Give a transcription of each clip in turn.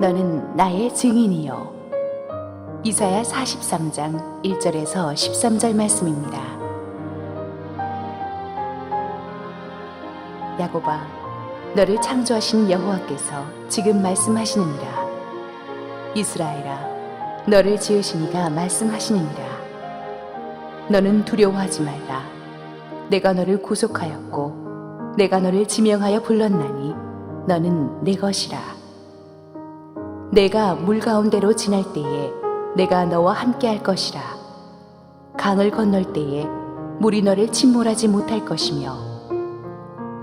너는 나의 증인이요. 이사야 43장 1절에서 13절 말씀입니다. 야곱아, 너를 창조하신 여호와께서 지금 말씀하시느니라. 이스라엘아, 너를 지으신 이가 말씀하시느니라. 너는 두려워하지 말라. 내가 너를 구속하였고 내가 너를 지명하여 불렀나니 너는 내 것이라. 내가 물 가운데로 지날 때에 내가 너와 함께할 것이라. 강을 건널 때에 물이 너를 침몰하지 못할 것이며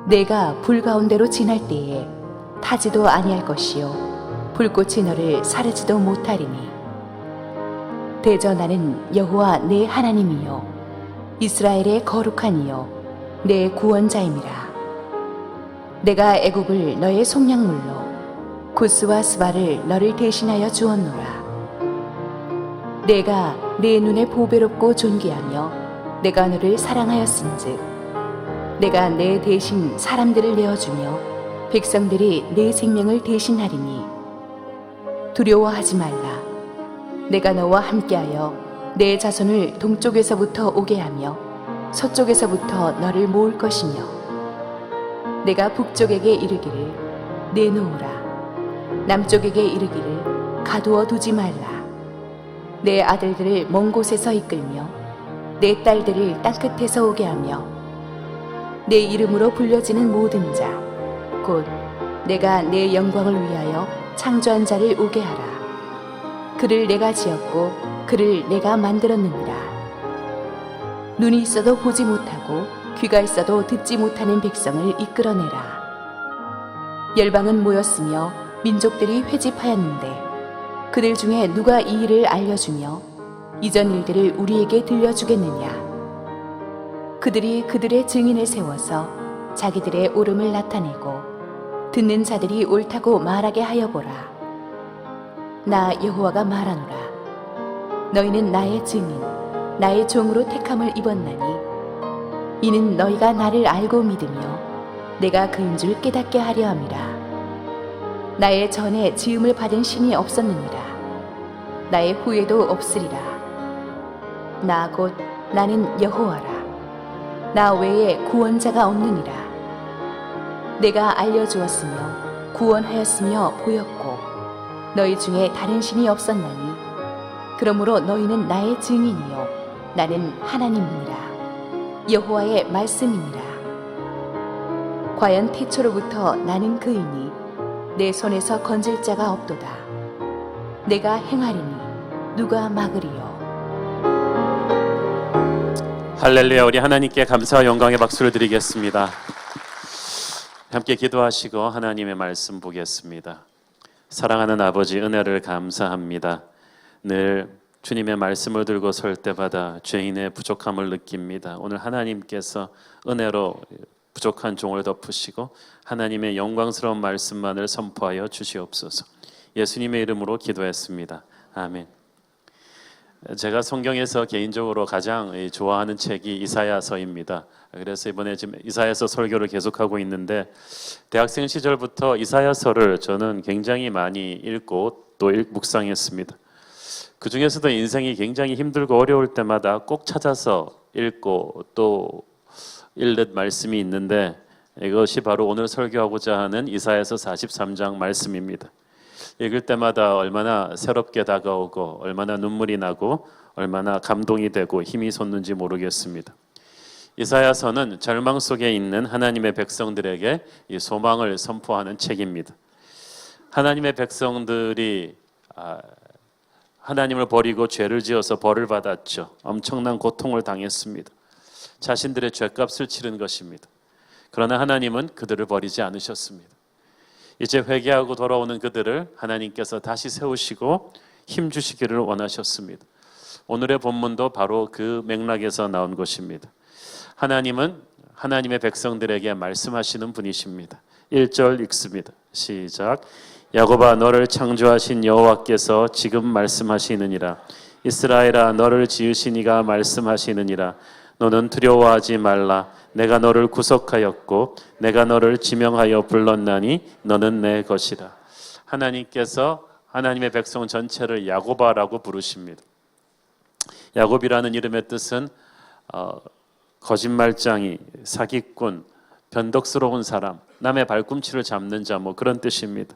내가 불 가운데로 지날 때에 타지도 아니할 것이요 불꽃이 너를 사르지도 못하리니 대저 나는 여호와 내 하나님이요 이스라엘의 거룩한 이요 내 구원자임이라. 내가 애굽을 너의 속량물로 구스와 스바를 너를 대신하여 주었노라. 내가 내 눈에 보배롭고 존귀하며 내가 너를 사랑하였은즉 내가 내 대신 사람들을 내어주며 백성들이 내 생명을 대신하리니 두려워하지 말라. 내가 너와 함께하여 내 자손을 동쪽에서부터 오게 하며 서쪽에서부터 너를 모을 것이며 내가 북쪽에게 이르기를 내놓으라. 남쪽에게 이르기를 가두어 두지 말라. 내 아들들을 먼 곳에서 이끌며 내 딸들을 땅끝에서 오게 하며 내 이름으로 불려지는 모든 자 곧 내가 내 영광을 위하여 창조한 자를 오게 하라. 그를 내가 지었고 그를 내가 만들었느니라. 눈이 있어도 보지 못하고 귀가 있어도 듣지 못하는 백성을 이끌어내라. 열방은 모였으며 민족들이 회집하였는데 그들 중에 누가 이 일을 알려주며 이전 일들을 우리에게 들려주겠느냐. 그들이 그들의 증인을 세워서 자기들의 옳음을 나타내고 듣는 자들이 옳다고 말하게 하여 보라. 나 여호와가 말하노라. 너희는 나의 증인 나의 종으로 택함을 입었나니 이는 너희가 나를 알고 믿으며 내가 그인 줄 깨닫게 하려 함이라. 나의 전에 지음을 받은 신이 없었느니라. 나의 후에도 없으리라. 나 곧 나는 여호와라. 나 외에 구원자가 없느니라. 내가 알려주었으며 구원하였으며 보였고 너희 중에 다른 신이 없었나니 그러므로 너희는 나의 증인이요 나는 하나님이니라. 여호와의 말씀이니라. 과연 태초로부터 나는 그이니 내 손에서 건질 자가 없도다. 내가 행하리니 누가 막으리요. 할렐루야. 우리 하나님께 감사와 영광의 박수를 드리겠습니다. 함께 기도하시고 하나님의 말씀 보겠습니다. 사랑하는 아버지, 은혜를 감사합니다. 늘 주님의 말씀을 들고 설 때마다 죄인의 부족함을 느낍니다. 오늘 하나님께서 은혜로 부족한 종을 덮으시고 하나님의 영광스러운 말씀만을 선포하여 주시옵소서. 예수님의 이름으로 기도했습니다. 아멘. 제가 성경에서 개인적으로 가장 좋아하는 책이 이사야서입니다. 그래서 이번에 지금 이사야서 설교를 계속하고 있는데 대학생 시절부터 이사야서를 저는 굉장히 많이 읽고 또 묵상했습니다. 그 중에서도 인생이 굉장히 힘들고 어려울 때마다 꼭 찾아서 읽고 또 읽는 말씀이 있는데 이것이 바로 오늘 설교하고자 하는 이사야서 43장 말씀입니다. 읽을 때마다 얼마나 새롭게 다가오고 얼마나 눈물이 나고 얼마나 감동이 되고 힘이 솟는지 모르겠습니다. 이사야서는 절망 속에 있는 하나님의 백성들에게 이 소망을 선포하는 책입니다. 하나님의 백성들이 하나님을 버리고 죄를 지어서 벌을 받았죠. 엄청난 고통을 당했습니다. 자신들의 죄값을 치른 것입니다. 그러나 하나님은 그들을 버리지 않으셨습니다. 이제 회개하고 돌아오는 그들을 하나님께서 다시 세우시고 힘 주시기를 원하셨습니다. 오늘의 본문도 바로 그 맥락에서 나온 것입니다. 하나님은 하나님의 백성들에게 말씀하시는 분이십니다. 1절 읽습니다. 시작. 야곱아, 너를 창조하신 여호와께서 지금 말씀하시느니라. 이스라엘아, 너를 지으신 이가 말씀하시느니라. 너는 두려워하지 말라. 내가 너를 구속하였고 내가 너를 지명하여 불렀나니 너는 내 것이라. 하나님께서 하나님의 백성 전체를 야고바라고 부르십니다. 야곱이라는 이름의 뜻은 거짓말장이, 사기꾼, 변덕스러운 사람, 남의 발꿈치를 잡는 자, 뭐 그런 뜻입니다.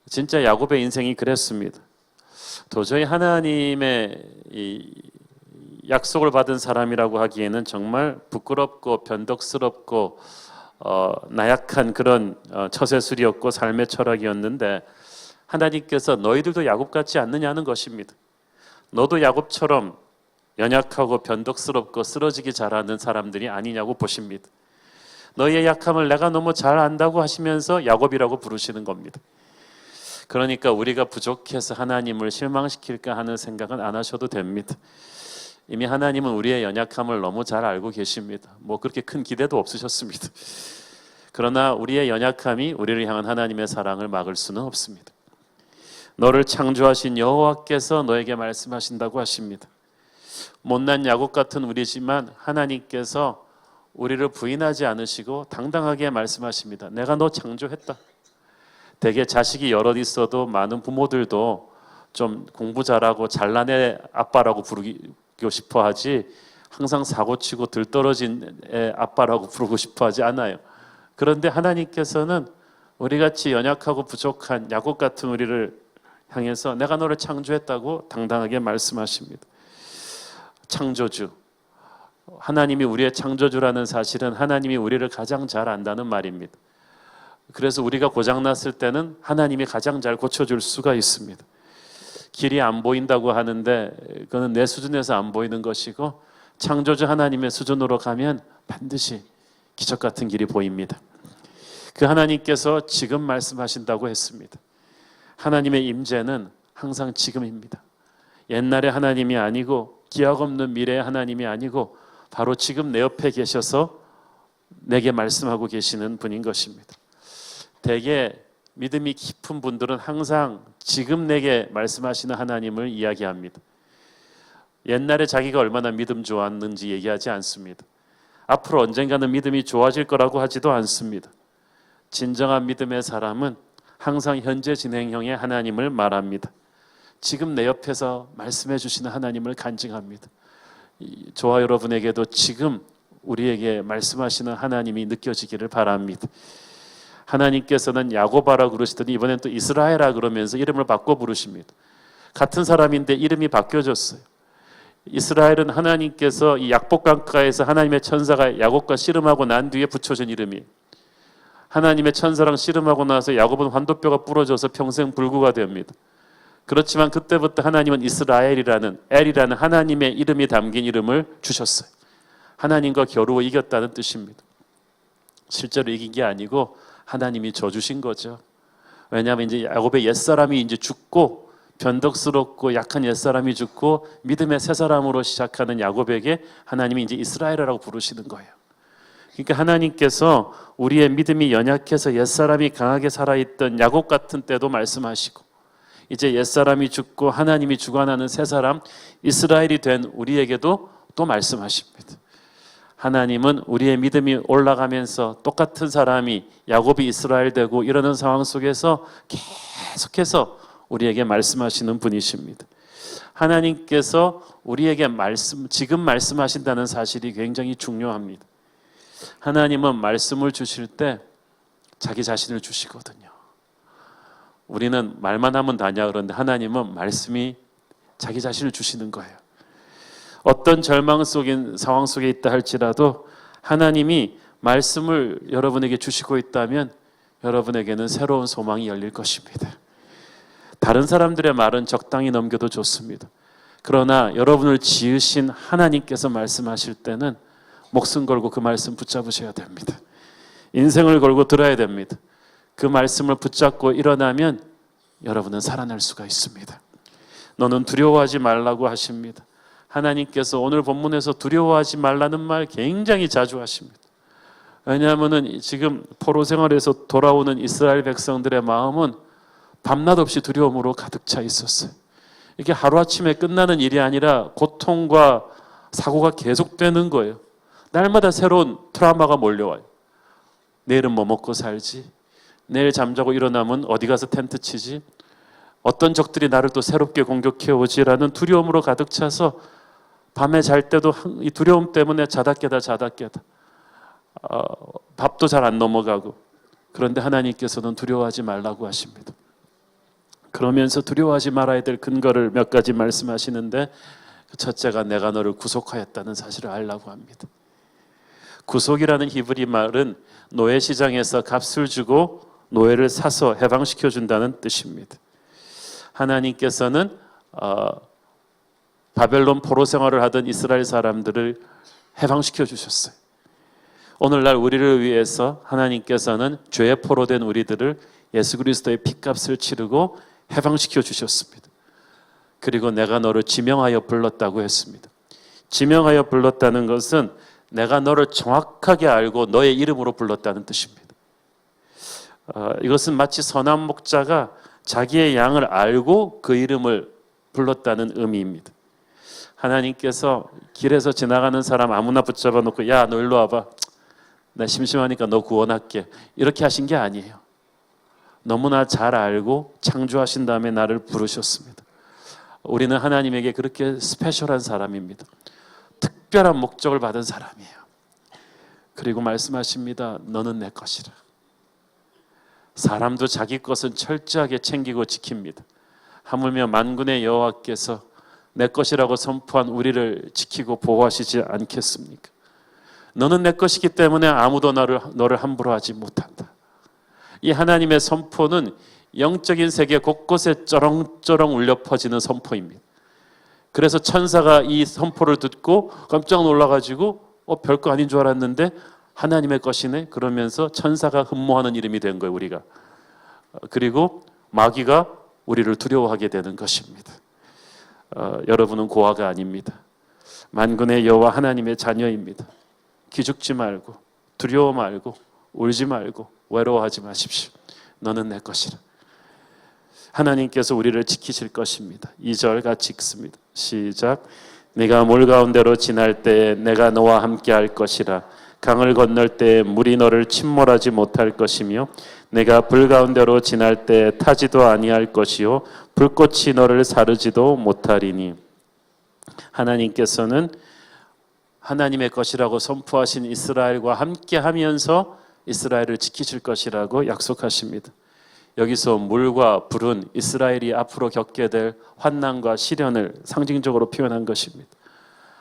진짜 야곱의 인생이 그랬습니다. 도저히 하나님의 이 약속을 받은 사람이라고 하기에는 정말 부끄럽고 변덕스럽고 나약한 그런 처세술이었고 삶의 철학이었는데, 하나님께서 너희들도 야곱 같지 않느냐는 것입니다. 너도 야곱처럼 연약하고 변덕스럽고 쓰러지기 잘하는 사람들이 아니냐고 보십니다. 너희의 약함을 내가 너무 잘 안다고 하시면서 야곱이라고 부르시는 겁니다. 그러니까 우리가 부족해서 하나님을 실망시킬까 하는 생각은 안 하셔도 됩니다. 이미 하나님은 우리의 연약함을 너무 잘 알고 계십니다. 뭐 그렇게 큰 기대도 없으셨습니다. 그러나 우리의 연약함이 우리를 향한 하나님의 사랑을 막을 수는 없습니다. 너를 창조하신 여호와께서 너에게 말씀하신다고 하십니다. 못난 야곱 같은 우리지만 하나님께서 우리를 부인하지 않으시고 당당하게 말씀하십니다. 내가 너 창조했다. 대개 자식이 여럿 있어도 많은 부모들도 좀 공부 잘하고 잘난 애 아빠라고 부르고 싶어 하지, 항상 사고치고 들떨어진 애 아빠라고 부르고 싶어 하지 않아요. 그런데 하나님께서는 우리같이 연약하고 부족한 야곱 같은 우리를 향해서 내가 너를 창조했다고 당당하게 말씀하십니다. 창조주, 하나님이 우리의 창조주라는 사실은 하나님이 우리를 가장 잘 안다는 말입니다. 그래서 우리가 고장났을 때는 하나님이 가장 잘 고쳐줄 수가 있습니다. 길이 안 보인다고 하는데 그거는 내 수준에서 안 보이는 것이고, 창조주 하나님의 수준으로 가면 반드시 기적 같은 길이 보입니다. 그 하나님께서 지금 말씀하신다고 했습니다. 하나님의 임재는 항상 지금입니다. 옛날의 하나님이 아니고 기약 없는 미래의 하나님이 아니고 바로 지금 내 옆에 계셔서 내게 말씀하고 계시는 분인 것입니다. 대개 믿음이 깊은 분들은 항상 지금 내게 말씀하시는 하나님을 이야기합니다. 옛날에 자기가 얼마나 믿음 좋았는지 얘기하지 않습니다. 앞으로 언젠가는 믿음이 좋아질 거라고 하지도 않습니다. 진정한 믿음의 사람은 항상 현재 진행형의 하나님을 말합니다. 지금 내 옆에서 말씀해 주시는 하나님을 간증합니다. 저와 여러분에게도 지금 우리에게 말씀하시는 하나님이 느껴지기를 바랍니다. 하나님께서는 야고바라 그러시더니 이번엔 또 이스라엘아 그러면서 이름을 바꿔 부르십니다. 같은 사람인데 이름이 바뀌어졌어요. 이스라엘은 하나님께서 이 약복강가에서 하나님의 천사가 야곱과 씨름하고 난 뒤에 붙여준 이름이에요. 하나님의 천사랑 씨름하고 나서 야곱은 환도뼈가 부러져서 평생 불구가 됩니다. 그렇지만 그때부터 하나님은 이스라엘이라는 엘이라는 하나님의 이름이 담긴 이름을 주셨어요. 하나님과 겨루어 이겼다는 뜻입니다. 실제로 이긴 게 아니고 하나님이 져주신 거죠. 왜냐하면 이제 야곱의 옛사람이 이제 죽고 변덕스럽고 약한 옛사람이 죽고 믿음의 새 사람으로 시작하는 야곱에게 하나님이 이제 이스라엘이라고 부르시는 거예요. 그러니까 하나님께서 우리의 믿음이 연약해서 옛사람이 강하게 살아있던 야곱 같은 때도 말씀하시고, 이제 옛사람이 죽고 하나님이 주관하는 새 사람 이스라엘이 된 우리에게도 또 말씀하십니다. 하나님은 우리의 믿음이 올라가면서 똑같은 사람이 야곱이 이스라엘 되고 이러는 상황 속에서 계속해서 우리에게 말씀하시는 분이십니다. 하나님께서 우리에게 지금 말씀하신다는 사실이 굉장히 중요합니다. 하나님은 말씀을 주실 때 자기 자신을 주시거든요. 우리는 말만 하면 다냐 그런데 하나님은 말씀이 자기 자신을 주시는 거예요. 어떤 절망 속인 상황 속에 있다 할지라도 하나님이 말씀을 여러분에게 주시고 있다면 여러분에게는 새로운 소망이 열릴 것입니다. 다른 사람들의 말은 적당히 넘겨도 좋습니다. 그러나 여러분을 지으신 하나님께서 말씀하실 때는 목숨 걸고 그 말씀 붙잡으셔야 됩니다. 인생을 걸고 들어야 됩니다. 그 말씀을 붙잡고 일어나면 여러분은 살아날 수가 있습니다. 너는 두려워하지 말라고 하십니다. 하나님께서 오늘 본문에서 두려워하지 말라는 말 굉장히 자주 하십니다. 왜냐하면 지금 포로 생활에서 돌아오는 이스라엘 백성들의 마음은 밤낮 없이 두려움으로 가득 차 있었어요. 이게 하루아침에 끝나는 일이 아니라 고통과 사고가 계속되는 거예요. 날마다 새로운 트라우마가 몰려와요. 내일은 뭐 먹고 살지? 내일 잠자고 일어나면 어디 가서 텐트 치지? 어떤 적들이 나를 또 새롭게 공격해 오지라는 두려움으로 가득 차서 밤에 잘 때도 이 두려움 때문에 자다 깨다 밥도 잘 안 넘어가고. 그런데 하나님께서는 두려워하지 말라고 하십니다. 그러면서 두려워하지 말아야 될 근거를 몇 가지 말씀하시는데, 첫째가 내가 너를 구속하였다는 사실을 알라고 합니다. 구속이라는 히브리 말은 노예 시장에서 값을 주고 노예를 사서 해방시켜 준다는 뜻입니다. 하나님께서는 바벨론 포로 생활을 하던 이스라엘 사람들을 해방시켜 주셨어요. 오늘날 우리를 위해서 하나님께서는 죄의 포로된 우리들을 예수 그리스도의 피값을 치르고 해방시켜 주셨습니다. 그리고 내가 너를 지명하여 불렀다고 했습니다. 지명하여 불렀다는 것은 내가 너를 정확하게 알고 너의 이름으로 불렀다는 뜻입니다. 이것은 마치 선한 목자가 자기의 양을 알고 그 이름을 불렀다는 의미입니다. 하나님께서 길에서 지나가는 사람 아무나 붙잡아 놓고 야, 너 일로 와봐. 나 심심하니까 너 구원할게. 이렇게 하신 게 아니에요. 너무나 잘 알고 창조하신 다음에 나를 부르셨습니다. 우리는 하나님에게 그렇게 스페셜한 사람입니다. 특별한 목적을 받은 사람이에요. 그리고 말씀하십니다. 너는 내 것이라. 사람도 자기 것은 철저하게 챙기고 지킵니다. 하물며 만군의 여호와께서 내 것이라고 선포한 우리를 지키고 보호하시지 않겠습니까? 너는 내 것이기 때문에 아무도 너를 함부로 하지 못한다. 이 하나님의 선포는 영적인 세계 곳곳에 쩌렁쩌렁 울려 퍼지는 선포입니다. 그래서 천사가 이 선포를 듣고 깜짝 놀라가지고 별거 아닌 줄 알았는데 하나님의 것이네 그러면서 천사가 흠모하는 이름이 된 거예요. 우리가. 그리고 마귀가 우리를 두려워하게 되는 것입니다. 여러분은 고아가 아닙니다. 만군의 여호와 하나님의 자녀입니다. 기죽지 말고 두려워 말고 울지 말고 외로워하지 마십시오. 너는 내 것이라. 하나님께서 우리를 지키실 것입니다. 2절 같이 읽습니다. 시작. 네가 물 가운데로 지날 때에 내가 너와 함께 할 것이라. 강을 건널 때에 물이 너를 침몰하지 못할 것이며 내가 불 가운데로 지날 때에 타지도 아니할 것이요 불꽃이 너를 사르지도 못하리니. 하나님께서는 하나님의 것이라고 선포하신 이스라엘과 함께 하면서 이스라엘을 지키실 것이라고 약속하십니다. 여기서 물과 불은 이스라엘이 앞으로 겪게 될 환난과 시련을 상징적으로 표현한 것입니다.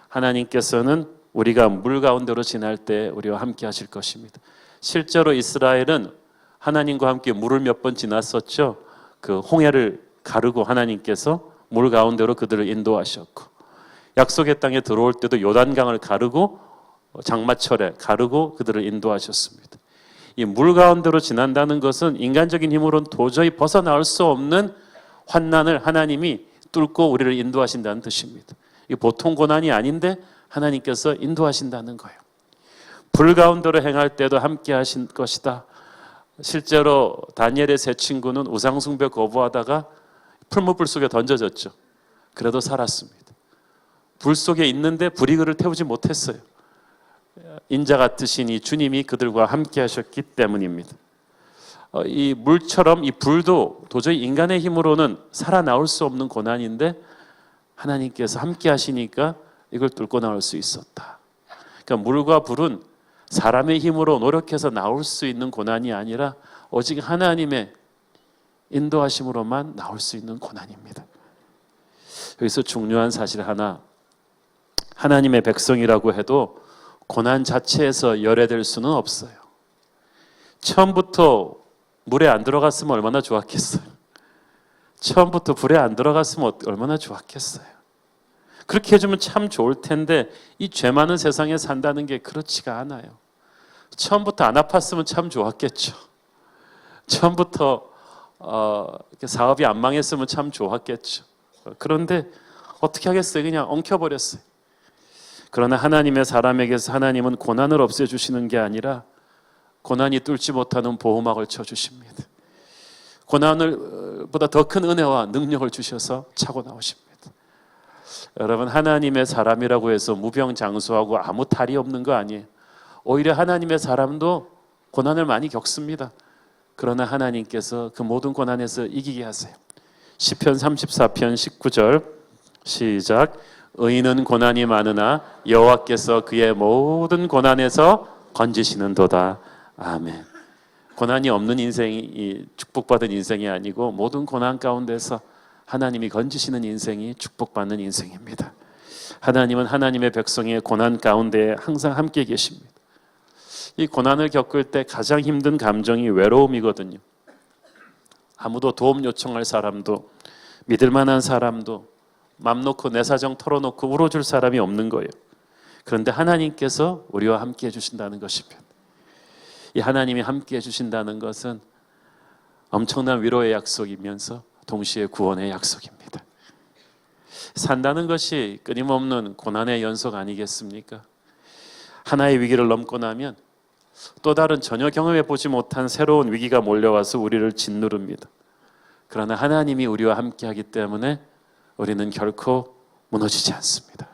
하나님께서는 우리가 물 가운데로 지날 때 우리와 함께 하실 것입니다. 실제로 이스라엘은 하나님과 함께 물을 몇 번 지났었죠. 그 홍해를 가르고 하나님께서 물 가운데로 그들을 인도하셨고, 약속의 땅에 들어올 때도 요단강을 가르고 장마철에 가르고 그들을 인도하셨습니다. 이 물 가운데로 지난다는 것은 인간적인 힘으로는 도저히 벗어나올 수 없는 환난을 하나님이 뚫고 우리를 인도하신다는 뜻입니다. 이게 보통 고난이 아닌데 하나님께서 인도하신다는 거예요. 불 가운데로 행할 때도 함께 하신 것이다. 실제로 다니엘의 세 친구는 우상숭배 거부하다가 풀무불 속에 던져졌죠. 그래도 살았습니다. 불 속에 있는데 불이 그를 태우지 못했어요. 인자 같으신 이 주님이 그들과 함께 하셨기 때문입니다. 이 물처럼 이 불도 도저히 인간의 힘으로는 살아나올 수 없는 고난인데 하나님께서 함께 하시니까 이걸 뚫고 나올 수 있었다. 그러니까 물과 불은 사람의 힘으로 노력해서 나올 수 있는 고난이 아니라 오직 하나님의 인도하심으로만 나올 수 있는 고난입니다. 여기서 중요한 사실 하나, 하나님의 백성이라고 해도 고난 자체에서 열애될 수는 없어요. 처음부터 물에 안 들어갔으면 얼마나 좋았겠어요. 처음부터 불에 안 들어갔으면 얼마나 좋았겠어요. 그렇게 해주면 참 좋을 텐데 이 죄 많은 세상에 산다는 게 그렇지가 않아요. 처음부터 안 아팠으면 참 좋았겠죠. 처음부터 사업이 안 망했으면 참 좋았겠죠. 그런데 어떻게 하겠어요? 그냥 엉켜버렸어요. 그러나 하나님의 사람에게서 하나님은 고난을 없애주시는 게 아니라 고난이 뚫지 못하는 보호막을 쳐주십니다. 고난을 보다 더 큰 은혜와 능력을 주셔서 차고 나오십니다. 여러분, 하나님의 사람이라고 해서 무병장수하고 아무 탈이 없는 거 아니에요. 오히려 하나님의 사람도 고난을 많이 겪습니다. 그러나 하나님께서 그 모든 고난에서 이기게 하세요. 시편 34편 19절 시작. 의인은 고난이 많으나 여호와께서 그의 모든 고난에서 건지시는도다. 아멘. 고난이 없는 인생이 축복받은 인생이 아니고 모든 고난 가운데서 하나님이 건지시는 인생이 축복받는 인생입니다. 하나님은 하나님의 백성의 고난 가운데 항상 함께 계십니다. 이 고난을 겪을 때 가장 힘든 감정이 외로움이거든요. 아무도 도움 요청할 사람도 믿을 만한 사람도 맘 놓고 내 사정 털어놓고 울어줄 사람이 없는 거예요. 그런데 하나님께서 우리와 함께 해주신다는 것입니다. 이 하나님이 함께 해주신다는 것은 엄청난 위로의 약속이면서 동시에 구원의 약속입니다. 산다는 것이 끊임없는 고난의 연속 아니겠습니까? 하나의 위기를 넘고 나면 또 다른 전혀 경험해 보지 못한 새로운 위기가 몰려와서 우리를 짓누릅니다. 그러나 하나님이 우리와 함께하기 때문에 우리는 결코 무너지지 않습니다.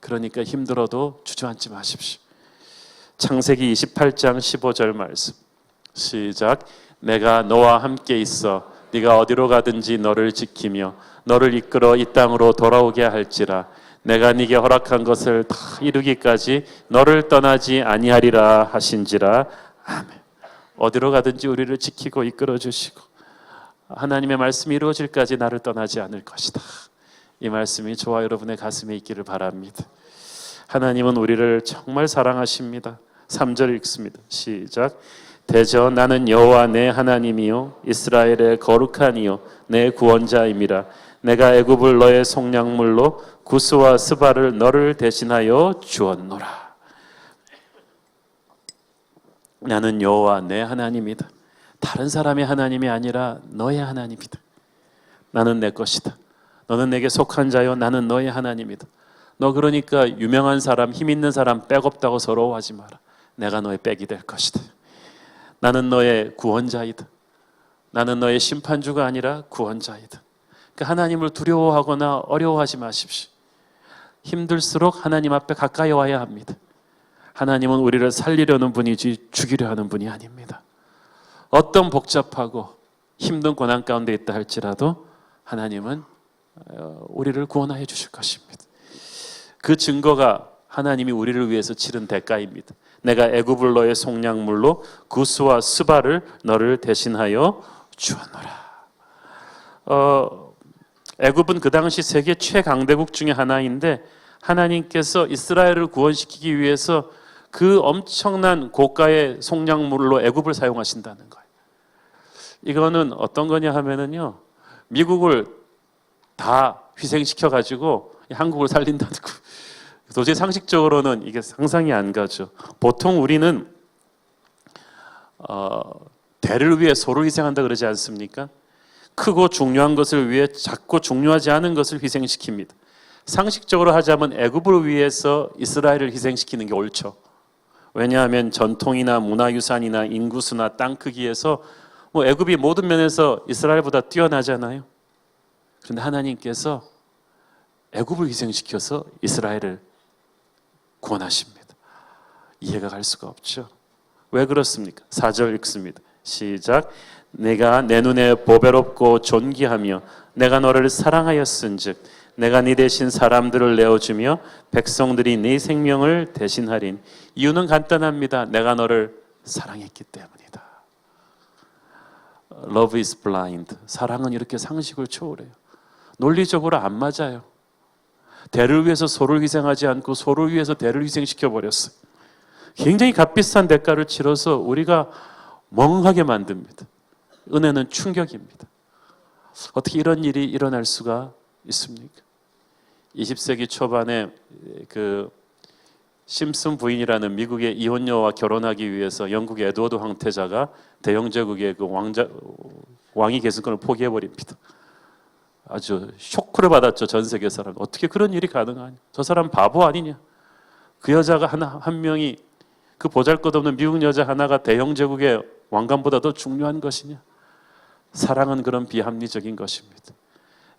그러니까 힘들어도 주저앉지 마십시오. 창세기 28장 15절 말씀 시작. 내가 너와 함께 있어 네가 어디로 가든지 너를 지키며 너를 이끌어 이 땅으로 돌아오게 할지라. 내가 네게 허락한 것을 다 이루기까지 너를 떠나지 아니하리라 하신지라. 아멘. 어디로 가든지 우리를 지키고 이끌어 주시고 하나님의 말씀이 이루어질까지 나를 떠나지 않을 것이다. 이 말씀이 저와 여러분의 가슴에 있기를 바랍니다. 하나님은 우리를 정말 사랑하십니다. 3절 읽습니다. 시작. 대저 나는 여호와 내 하나님이요 이스라엘의 거룩한 이요 내 구원자임이라. 내가 애굽을 너의 속량물로 구스와 스바를 너를 대신하여 주었노라. 나는 여호와 내 하나님이다. 다른 사람의 하나님이 아니라 너의 하나님이다. 나는 내 것이다. 너는 내게 속한 자요 나는 너의 하나님이다. 너 그러니까 유명한 사람, 힘 있는 사람 백 없다고 서러워하지 마라. 내가 너의 백이 될 것이다. 나는 너의 구원자이다. 나는 너의 심판주가 아니라 구원자이다. 그러니까 하나님을 두려워하거나 어려워하지 마십시오. 힘들수록 하나님 앞에 가까이 와야 합니다. 하나님은 우리를 살리려는 분이지 죽이려 하는 분이 아닙니다. 어떤 복잡하고 힘든 고난 가운데 있다 할지라도 하나님은 우리를 구원하여 주실 것입니다. 그 증거가 하나님이 우리를 위해서 치른 대가입니다. 내가 애굽을 너의 속량물로 구스와 스바를 너를 대신하여 주었노라. 애굽은 그 당시 세계 최강대국 중에 하나인데 하나님께서 이스라엘을 구원시키기 위해서 그 엄청난 고가의 속량물로 애굽을 사용하신다는 거예요. 이거는 어떤 거냐 하면은요, 미국을 다 희생시켜 가지고 한국을 살린다는 거. 도저히 상식적으로는 이게 상상이 안 가죠. 보통 우리는 대를 위해 소를 희생한다 그러지 않습니까? 크고 중요한 것을 위해 작고 중요하지 않은 것을 희생시킵니다. 상식적으로 하자면 애굽을 위해서 이스라엘을 희생시키는 게 옳죠. 왜냐하면 전통이나 문화유산이나 인구수나 땅 크기에서 애굽이 모든 면에서 이스라엘보다 뛰어나잖아요. 그런데 하나님께서 애굽을 희생시켜서 이스라엘을 구원하십니다. 이해가 갈 수가 없죠. 왜 그렇습니까? 4절 읽습니다. 시작. 내가 내 눈에 보배롭고 존귀하며 내가 너를 사랑하였은즉 내가 네 대신 사람들을 내어주며 백성들이 네 생명을 대신하린. 이유는 간단합니다. 내가 너를 사랑했기 때문이다. Love is blind. 사랑은 이렇게 상식을 초월해요. 논리적으로 안 맞아요. 대를 위해서 소를 희생하지 않고 소를 위해서 대를 희생시켜 버렸어요. 굉장히 값비싼 대가를 치러서 우리가 멍하게 만듭니다. 은혜는 충격입니다. 어떻게 이런 일이 일어날 수가 있습니까? 20세기 초반에 그 심슨 부인이라는 미국의 이혼녀와 결혼하기 위해서 영국의 에드워드 황태자가 대영제국의 그 왕위 계승권을 포기해 버립니다. 아주 쇼크를 받았죠. 전 세계 사람. 어떻게 그런 일이 가능하냐? 저 사람 바보 아니냐? 그 여자가 한 명이 그 보잘것없는 미국 여자 하나가 대영제국의 왕관보다 더 중요한 것이냐? 사랑은 그런 비합리적인 것입니다.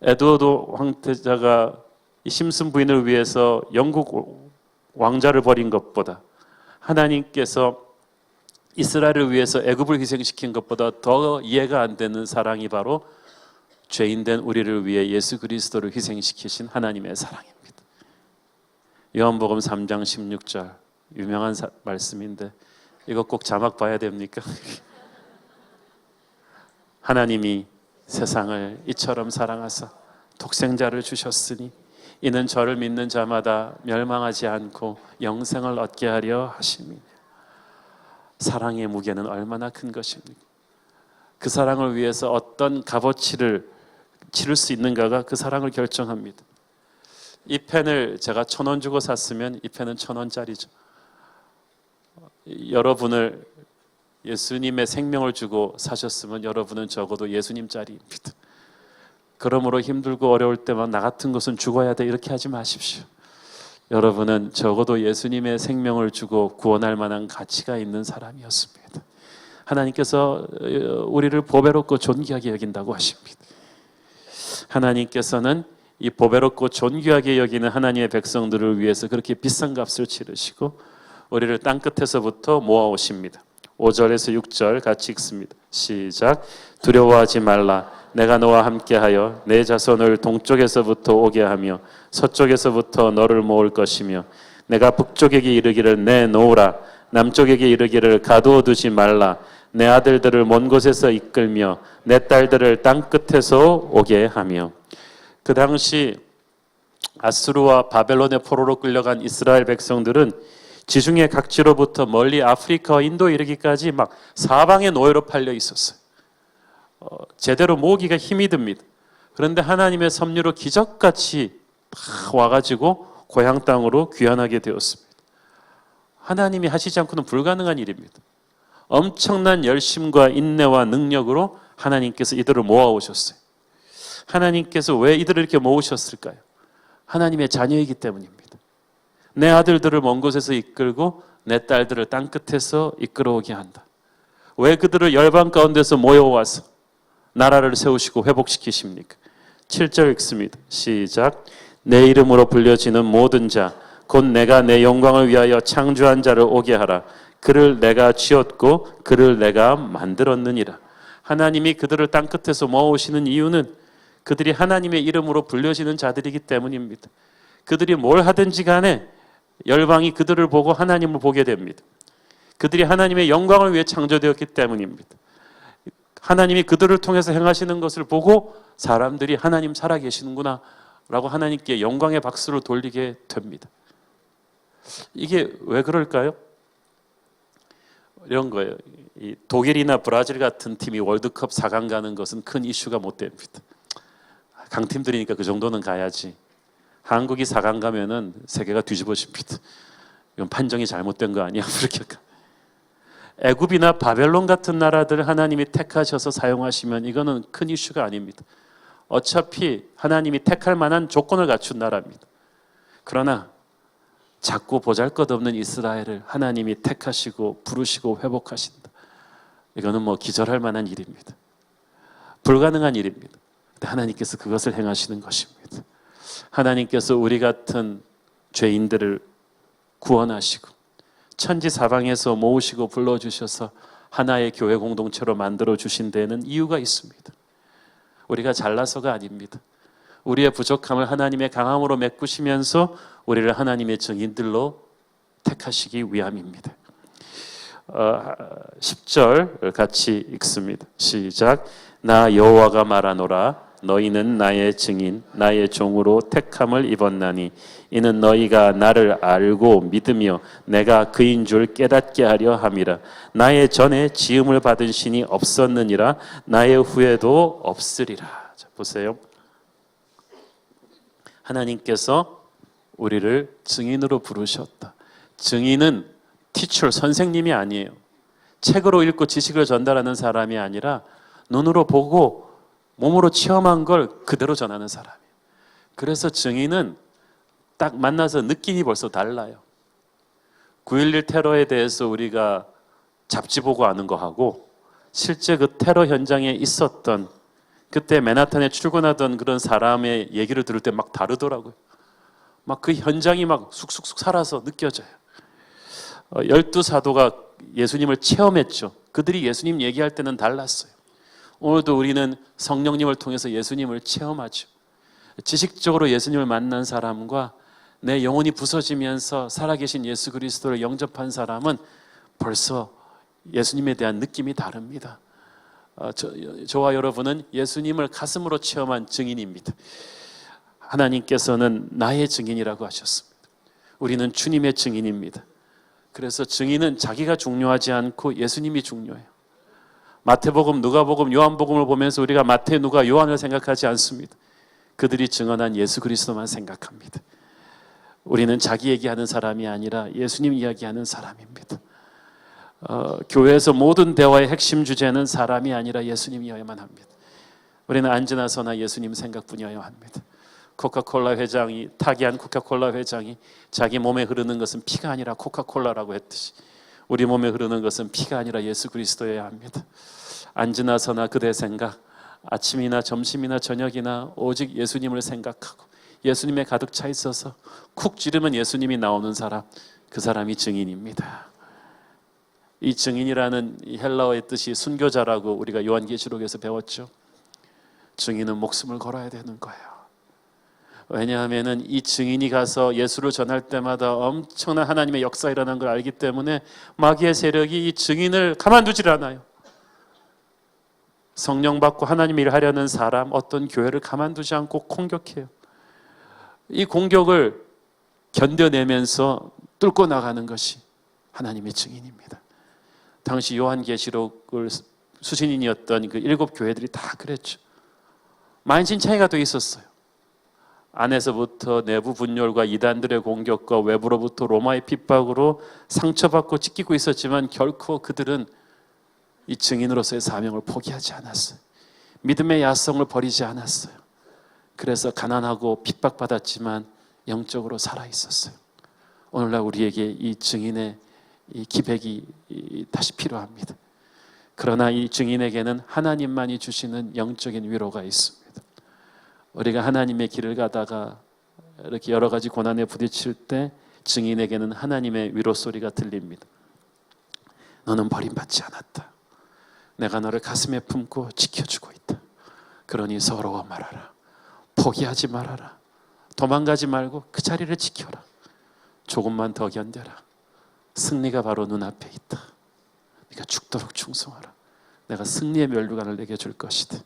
에드워드 황태자가 이 심슨 부인을 위해서 영국 왕자를 버린 것보다 하나님께서 이스라엘을 위해서 애굽을 희생시킨 것보다 더 이해가 안 되는 사랑이 바로 죄인된 우리를 위해 예수 그리스도를 희생시키신 하나님의 사랑입니다. 요한복음 3장 16절 유명한 말씀인데 이거 꼭 자막 봐야 됩니까? 하나님이 세상을 이처럼 사랑하사 독생자를 주셨으니 이는 저를 믿는 자마다 멸망하지 않고 영생을 얻게 하려 하심이니. 사랑의 무게는 얼마나 큰 것입니까? 그 사랑을 위해서 어떤 값어치를 치를 수 있는가가 그 사랑을 결정합니다. 이 펜을 제가 1,000원 주고 샀으면 이 펜은 1,000원짜리죠. 여러분을 예수님의 생명을 주고 사셨으면 여러분은 적어도 예수님짜리입니다. 그러므로 힘들고 어려울 때만 나 같은 것은 죽어야 돼 이렇게 하지 마십시오. 여러분은 적어도 예수님의 생명을 주고 구원할 만한 가치가 있는 사람이었습니다. 하나님께서 우리를 보배롭고 존귀하게 여긴다고 하십니다. 하나님께서는 이 보배롭고 존귀하게 여기는 하나님의 백성들을 위해서 그렇게 비싼 값을 치르시고 우리를 땅끝에서부터 모아오십니다. 5절에서 6절 같이 읽습니다. 시작. 두려워하지 말라. 내가 너와 함께하여 내 자손을 동쪽에서부터 오게 하며 서쪽에서부터 너를 모을 것이며 내가 북쪽에게 이르기를 내놓으라. 남쪽에게 이르기를 가두어 두지 말라. 내 아들들을 먼 곳에서 이끌며 내 딸들을 땅끝에서 오게 하며. 그 당시 아수르와 바벨론의 포로로 끌려간 이스라엘 백성들은 지중해 각지로부터 멀리 아프리카와 인도에 이르기까지 막 사방의 노예로 팔려 있었어요. 제대로 모으기가 힘이 듭니다. 그런데 하나님의 섭리로 기적같이 다 와가지고 고향 땅으로 귀환하게 되었습니다. 하나님이 하시지 않고는 불가능한 일입니다. 엄청난 열심과 인내와 능력으로 하나님께서 이들을 모아오셨어요. 하나님께서 왜 이들을 이렇게 모으셨을까요? 하나님의 자녀이기 때문입니다. 내 아들들을 먼 곳에서 이끌고 내 딸들을 땅끝에서 이끌어오게 한다. 왜 그들을 열방 가운데서 모여와서 나라를 세우시고 회복시키십니까? 7절 읽습니다. 시작. 내 이름으로 불려지는 모든 자 곧 내가 내 영광을 위하여 창조한 자를 오게 하라. 그를 내가 지었고 그를 내가 만들었느니라. 하나님이 그들을 땅끝에서 모아오시는 이유는 그들이 하나님의 이름으로 불려지는 자들이기 때문입니다. 그들이 뭘 하든지 간에 열방이 그들을 보고 하나님을 보게 됩니다. 그들이 하나님의 영광을 위해 창조되었기 때문입니다. 하나님이 그들을 통해서 행하시는 것을 보고 사람들이 하나님 살아계시는구나 라고 하나님께 영광의 박수를 돌리게 됩니다. 이게 왜 그럴까요? 이런 거예요. 이 독일이나 브라질 같은 팀이 월드컵 4강 가는 것은 큰 이슈가 못 됩니다. 강팀들이니까 그 정도는 가야지. 한국이 4강 가면은 세계가 뒤집어집니다. 이건 판정이 잘못된 거 아니야? 그렇게. 애굽이나 바벨론 같은 나라들 하나님이 택하셔서 사용하시면 이거는 큰 이슈가 아닙니다. 어차피 하나님이 택할 만한 조건을 갖춘 나라입니다. 그러나 작고 보잘것없는 이스라엘을 하나님이 택하시고 부르시고 회복하신다. 이거는 뭐 기절할 만한 일입니다. 불가능한 일입니다. 근데 하나님께서 그것을 행하시는 것입니다. 하나님께서 우리 같은 죄인들을 구원하시고 천지 사방에서 모으시고 불러주셔서 하나의 교회 공동체로 만들어 주신 데에는 이유가 있습니다. 우리가 잘나서가 아닙니다. 우리의 부족함을 하나님의 강함으로 메꾸시면서 우리를 하나님의 증인들로 택하시기 위함입니다. 10절 같이 읽습니다. 시작. 나 여호와가 말하노라. 너희는 나의 증인 나의 종으로 택함을 입었나니 이는 너희가 나를 알고 믿으며 내가 그인 줄 깨닫게 하려 함이라. 나의 전에 지음을 받은 신이 없었느니라. 나의 후에도 없으리라. 자, 보세요. 하나님께서 우리를 증인으로 부르셨다. 증인은 티처, 선생님이 아니에요. 책으로 읽고 지식을 전달하는 사람이 아니라 눈으로 보고 몸으로 체험한 걸 그대로 전하는 사람이에요. 그래서 증인은 딱 만나서 느낌이 벌써 달라요. 9.11 테러에 대해서 우리가 잡지 보고 아는 거하고 실제 그 테러 현장에 있었던 그때 맨하탄에 출근하던 그런 사람의 얘기를 들을 때 막 다르더라고요. 막 그 현장이 막 쑥쑥쑥 살아서 느껴져요. 12사도가 예수님을 체험했죠. 그들이 예수님 얘기할 때는 달랐어요. 오늘도 우리는 성령님을 통해서 예수님을 체험하죠. 지식적으로 예수님을 만난 사람과 내 영혼이 부서지면서 살아계신 예수 그리스도를 영접한 사람은 벌써 예수님에 대한 느낌이 다릅니다. 저와 여러분은 예수님을 가슴으로 체험한 증인입니다. 하나님께서는 나의 증인이라고 하셨습니다. 우리는 주님의 증인입니다. 그래서 증인은 자기가 중요하지 않고 예수님이 중요해요. 마태복음, 누가복음, 요한복음을 보면서 우리가 마태, 누가, 요한을 생각하지 않습니다. 그들이 증언한 예수 그리스도만 생각합니다. 우리는 자기 얘기하는 사람이 아니라 예수님 이야기하는 사람입니다. 교회에서 모든 대화의 핵심 주제는 사람이 아니라 예수님이어야만 합니다. 우리는 앉으나 서나 예수님 생각뿐이어야 합니다. 코카콜라 회장이, 타기한 코카콜라 회장이 자기 몸에 흐르는 것은 피가 아니라 코카콜라라고 했듯이 우리 몸에 흐르는 것은 피가 아니라 예수 그리스도여야 합니다. 앉으나 서나 그대 생각, 아침이나 점심이나 저녁이나 오직 예수님을 생각하고 예수님에 가득 차 있어서 쿡 찌르면 예수님이 나오는 사람, 그 사람이 증인입니다. 이 증인이라는 이 헬라어의 뜻이 순교자라고 우리가 요한계시록에서 배웠죠. 증인은 목숨을 걸어야 되는 거예요. 왜냐하면 이 증인이 가서 예수를 전할 때마다 엄청난 하나님의 역사 일어난 걸 알기 때문에 마귀의 세력이 이 증인을 가만두질 않아요. 성령 받고 하나님의 일을 하려는 사람, 어떤 교회를 가만두지 않고 공격해요. 이 공격을 견뎌내면서 뚫고 나가는 것이 하나님의 증인입니다. 당시 요한계시록을 수신인이었던 그 7 교회들이 다 그랬죠. 만신창이가 돼 있었어요. 안에서부터 내부 분열과 이단들의 공격과 외부로부터 로마의 핍박으로 상처받고 찢기고 있었지만 결코 그들은 이 증인으로서의 사명을 포기하지 않았어요. 믿음의 야성을 버리지 않았어요. 그래서 가난하고 핍박받았지만 영적으로 살아있었어요. 오늘날 우리에게 이 증인의 이 기백이 다시 필요합니다. 그러나 이 증인에게는 하나님만이 주시는 영적인 위로가 있습니다. 우리가 하나님의 길을 가다가 이렇게 여러 가지 고난에 부딪힐 때 증인에게는 하나님의 위로 소리가 들립니다. 너는 버림받지 않았다. 내가 너를 가슴에 품고 지켜주고 있다. 그러니 서러워 말아라. 포기하지 말아라. 도망가지 말고 그 자리를 지켜라. 조금만 더 견뎌라. 승리가 바로 눈앞에 있다. 네가 죽도록 충성하라. 내가 승리의 면류관을 내게 줄 것이다.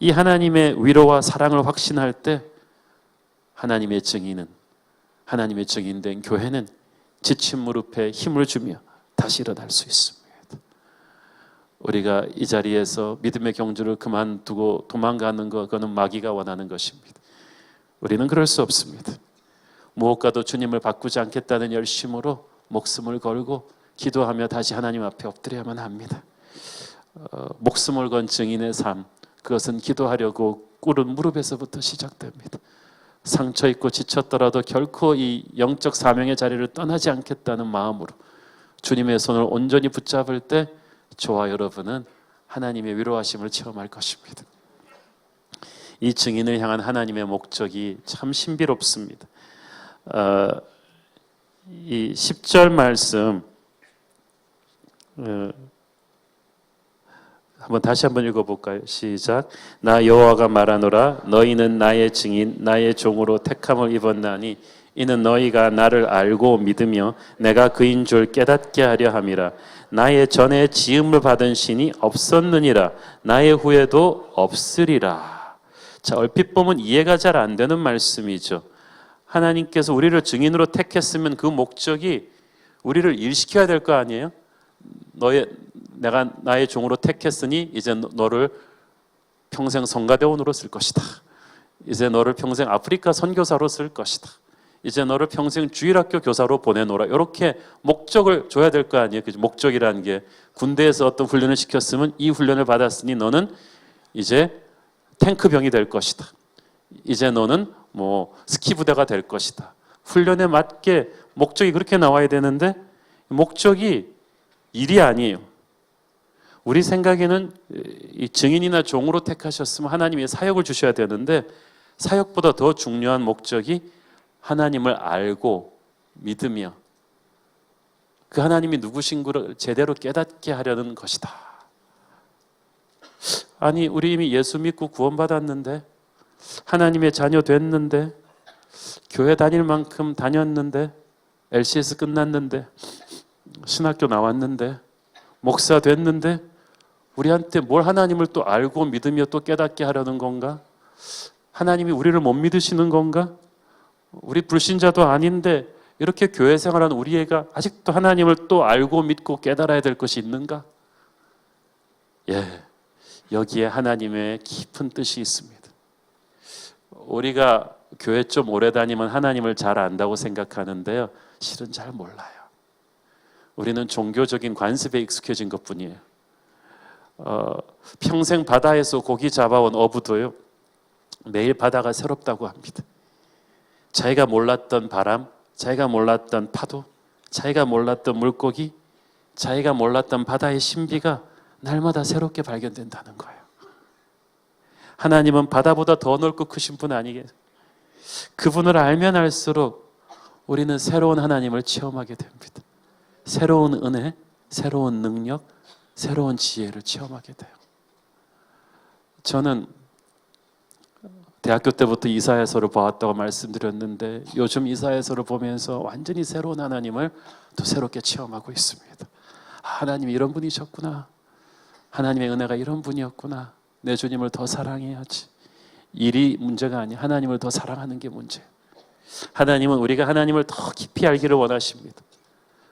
이 하나님의 위로와 사랑을 확신할 때 하나님의 증인은, 하나님의 증인된 교회는 지친 무릎에 힘을 주며 다시 일어날 수 있습니다. 우리가 이 자리에서 믿음의 경주를 그만두고 도망가는 것, 그거는 마귀가 원하는 것입니다. 우리는 그럴 수 없습니다. 무엇과도 주님을 바꾸지 않겠다는 열심으로 목숨을 걸고 기도하며 다시 하나님 앞에 엎드려야만 합니다. 목숨을 건 증인의 삶, 그것은 기도하려고 꿇은 무릎에서부터 시작됩니다. 상처 입고 지쳤더라도 결코 이 영적 사명의 자리를 떠나지 않겠다는 마음으로 주님의 손을 온전히 붙잡을 때 저와 여러분은 하나님의 위로하심을 체험할 것입니다. 이 증인을 향한 하나님의 목적이 참 신비롭습니다. 이 10절 말씀 다시 한번 읽어볼까요? 시작. 나 여호와가 말하노라 너희는 나의 증인 나의 종으로 택함을 입었나니 이는 너희가 나를 알고 믿으며 내가 그인 줄 깨닫게 하려 함이라. 나의 전에 지음을 받은 신이 없었느니라. 나의 후에도 없으리라. 자, 얼핏 보면 이해가 잘 안 되는 말씀이죠. 하나님께서 우리를 증인으로 택했으면 그 목적이 우리를 일시켜야 될 거 아니에요? 내가 나의 종으로 택했으니 이제 너를 평생 성가대원으로 쓸 것이다. 이제 너를 평생 아프리카 선교사로 쓸 것이다. 이제 너를 평생 주일학교 교사로 보내노라. 이렇게 목적을 줘야 될 거 아니에요. 목적이라는 게 군대에서 어떤 훈련을 시켰으면 이 훈련을 받았으니 너는 이제 탱크병이 될 것이다. 이제 너는 스키 부대가 될 것이다. 훈련에 맞게 목적이 그렇게 나와야 되는데 목적이 일이 아니에요. 우리 생각에는 이 증인이나 종으로 택하셨으면 하나님이 사역을 주셔야 되는데 사역보다 더 중요한 목적이 하나님을 알고 믿으며 그 하나님이 누구신 걸 제대로 깨닫게 하려는 것이다. 아니, 우리 이미 예수 믿고 구원받았는데, 하나님의 자녀 됐는데, 교회 다닐 만큼 다녔는데, LCS 끝났는데, 신학교 나왔는데, 목사 됐는데, 우리한테 뭘 하나님을 또 알고 믿으며 또 깨닫게 하려는 건가? 하나님이 우리를 못 믿으시는 건가? 우리 불신자도 아닌데 이렇게 교회 생활하는 우리 애가 아직도 하나님을 또 알고 믿고 깨달아야 될 것이 있는가? 예, 여기에 하나님의 깊은 뜻이 있습니다. 우리가 교회 좀 오래 다니면 하나님을 잘 안다고 생각하는데요, 실은 잘 몰라요. 우리는 종교적인 관습에 익숙해진 것뿐이에요. 평생 바다에서 고기 잡아온 어부도요, 매일 바다가 새롭다고 합니다. 자기가 몰랐던 바람, 자기가 몰랐던 파도, 자기가 몰랐던 물고기, 자기가 몰랐던 바다의 신비가 날마다 새롭게 발견된다는 거예요. 하나님은 바다보다 더 넓고 크신 분 아니겠어요? 그분을 알면 알수록 우리는 새로운 하나님을 체험하게 됩니다. 새로운 은혜, 새로운 능력, 새로운 지혜를 체험하게 돼요. 저는 대학교 때부터 이사야서를 보았다고 말씀드렸는데 요즘 이사야서를 보면서 완전히 새로운 하나님을 또 새롭게 체험하고 있습니다. 하나님이 이런 분이셨구나. 하나님의 은혜가 이런 분이었구나. 내 주님을 더 사랑해야지. 일이 문제가 아니야. 하나님을 더 사랑하는 게 문제예요. 하나님은 우리가 하나님을 더 깊이 알기를 원하십니다.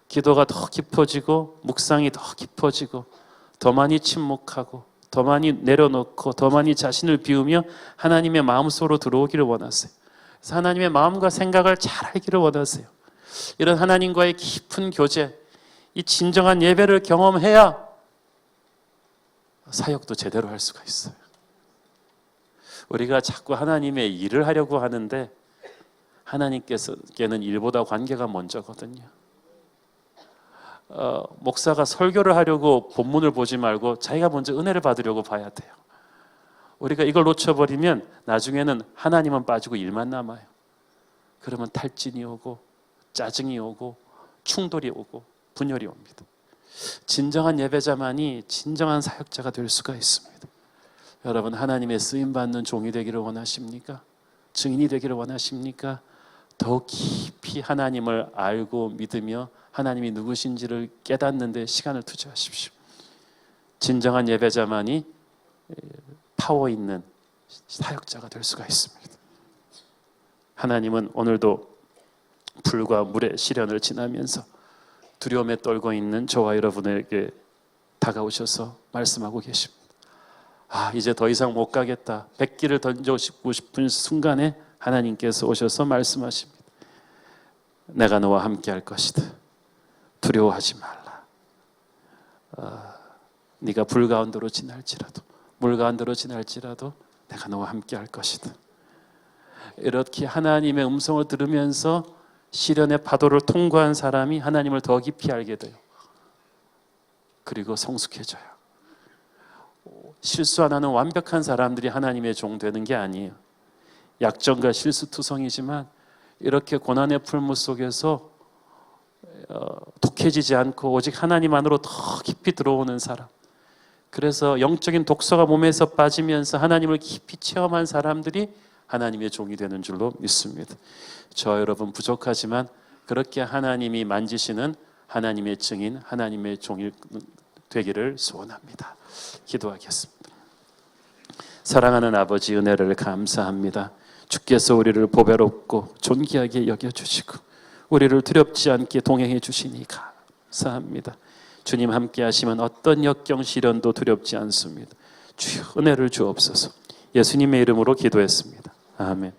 기도가 더 깊어지고 묵상이 더 깊어지고 더 많이 침묵하고 더 많이 내려놓고 더 많이 자신을 비우며 하나님의 마음속으로 들어오기를 원하세요. 그래서 하나님의 마음과 생각을 잘 알기를 원하세요. 이런 하나님과의 깊은 교제, 이 진정한 예배를 경험해야 사역도 제대로 할 수가 있어요. 우리가 자꾸 하나님의 일을 하려고 하는데 하나님께서는 일보다 관계가 먼저거든요. 목사가 설교를 하려고 본문을 보지 말고 자기가 먼저 은혜를 받으려고 봐야 돼요. 우리가 이걸 놓쳐버리면 나중에는 하나님은 빠지고 일만 남아요. 그러면 탈진이 오고 짜증이 오고 충돌이 오고 분열이 옵니다. 진정한 예배자만이 진정한 사역자가 될 수가 있습니다. 여러분, 하나님의 쓰임받는 종이 되기를 원하십니까? 증인이 되기를 원하십니까? 더 깊이 하나님을 알고 믿으며 하나님이 누구신지를 깨닫는 데 시간을 투자하십시오. 진정한 예배자만이 파워 있는 사역자가 될 수가 있습니다. 하나님은 오늘도 불과 물의 시련을 지나면서 두려움에 떨고 있는 저와 여러분에게 다가오셔서 말씀하고 계십니다. 이제 더 이상 못 가겠다. 백기를 던져주고 싶은 순간에 하나님께서 오셔서 말씀하십니다. 내가 너와 함께 할 것이다. 두려워하지 말라. 네가 불 가운데로 지날지라도 물 가운데로 지날지라도 내가 너와 함께 할 것이다. 이렇게 하나님의 음성을 들으면서 시련의 파도를 통과한 사람이 하나님을 더 깊이 알게 돼요. 그리고 성숙해져요. 실수 안 하는 완벽한 사람들이 하나님의 종 되는 게 아니에요. 약점과 실수투성이지만 이렇게 고난의 풀무 속에서 독해지지 않고 오직 하나님 안으로 더 깊이 들어오는 사람, 그래서 영적인 독소가 몸에서 빠지면서 하나님을 깊이 체험한 사람들이 하나님의 종이 되는 줄로 믿습니다. 저 여러분 부족하지만 그렇게 하나님이 만지시는 하나님의 증인, 하나님의 종이 되기를 소원합니다. 기도하겠습니다. 사랑하는 아버지, 은혜를 감사합니다. 주께서 우리를 보배롭고 존귀하게 여겨주시고 우리를 두렵지 않게 동행해 주시니 감사합니다. 주님 함께 하시면 어떤 역경 시련도 두렵지 않습니다. 주여 은혜를 주옵소서. 예수님의 이름으로 기도했습니다. 아멘.